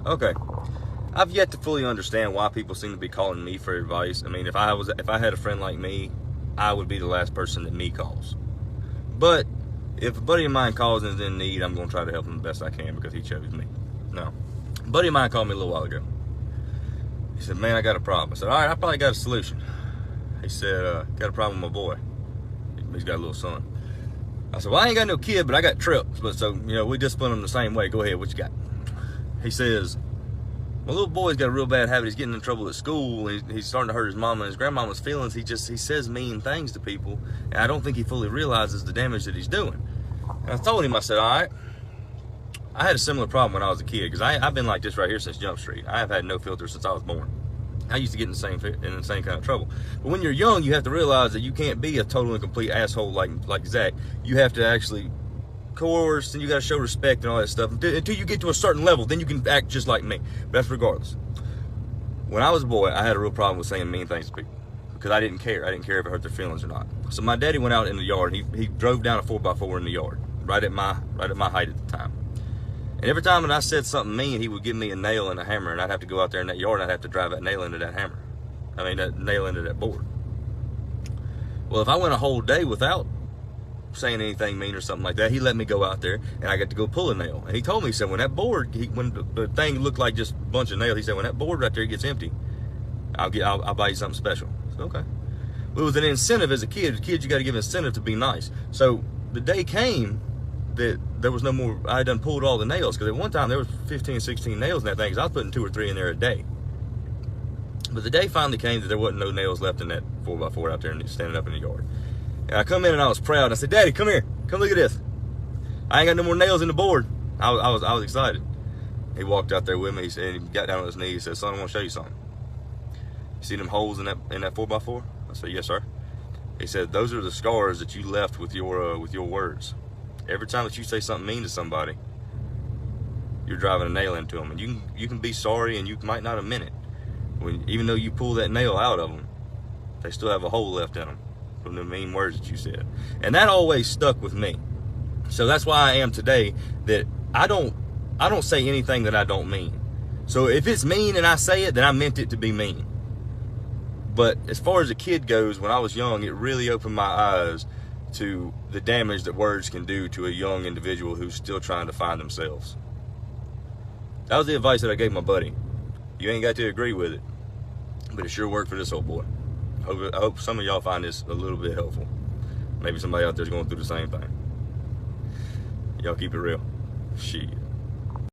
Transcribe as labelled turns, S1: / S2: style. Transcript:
S1: Okay. I've yet to fully understand why people seem to be calling me for advice. I mean, if I had a friend like me, I would be the last person that me calls. But if a buddy of mine calls and is in need, I'm going to try to help him the best I can because he chose me. No. A buddy of mine called me a little while ago. He said, man, I got a problem. I said, all right, I probably got a solution. He said, got a problem with my boy. He's got a little son. I said, well, I ain't got no kid, but I got trips. But so, we discipline him the same way. Go ahead, what you got? He says, my little boy's got a real bad habit. He's getting in trouble at school. He's starting to hurt his mama and his grandmama's feelings. He says mean things to people. And I don't think he fully realizes the damage that he's doing. And I told him, I said, all right. I had a similar problem when I was a kid because I've been like this right here since Jump Street. I have had no filter since I was born. I used to get in the same kind of trouble. But when you're young, you have to realize that you can't be a total and complete asshole like Zach. You have to actually coerce, and you got to show respect and all that stuff until you get to a certain level. Then you can act just like me. But that's regardless. When I was a boy, I had a real problem with saying mean things to people because I didn't care. I didn't care if it hurt their feelings or not. So my daddy went out in the yard. He drove down a 4x4 in the yard, right at my height at the time. And every time that I said something mean, he would give me a nail and a hammer, and I'd have to go out there in that yard and I'd have to drive that nail into that hammer. That nail into that board. Well, if I went a whole day without saying anything mean or something like that, he let me go out there and I got to go pull a nail. And he told me, he said, when that board, when the thing looked like just a bunch of nails, he said, when that board right there gets empty, I'll buy you something special. I said, okay. Well, it was an incentive as a kid. As a kid, you got to give incentive to be nice. So the day came that there was no more. I had done pulled all the nails because at one time there was 15, 16 nails in that thing because I was putting 2 or 3 in there a day. But the day finally came that there wasn't no nails left in that 4x4 out there and standing up in the yard. And I come in and I was proud. And I said, Daddy, come here. Come look at this. I ain't got no more nails in the board. I was excited. He walked out there with me. He said, he got down on his knees. He said, son, I want to show you something. You see them holes in that 4x4? I said, yes, sir. He said, those are the scars that you left with your words. Every time that you say something mean to somebody, you're driving a nail into them. And you can be sorry and you might not have meant it. Even though you pull that nail out of them, they still have a hole left in them from the mean words that you said. And that always stuck with me. So that's why I am today, that I don't say anything that I don't mean. So if it's mean and I say it, then I meant it to be mean. But as far as a kid goes, when I was young, it really opened my eyes to the damage that words can do to a young individual who's still trying to find themselves. That was the advice that I gave my buddy. You ain't got to agree with it, but it sure worked for this old boy. I hope some of y'all find this a little bit helpful. Maybe somebody out there's going through the same thing. Y'all keep it real. Shit.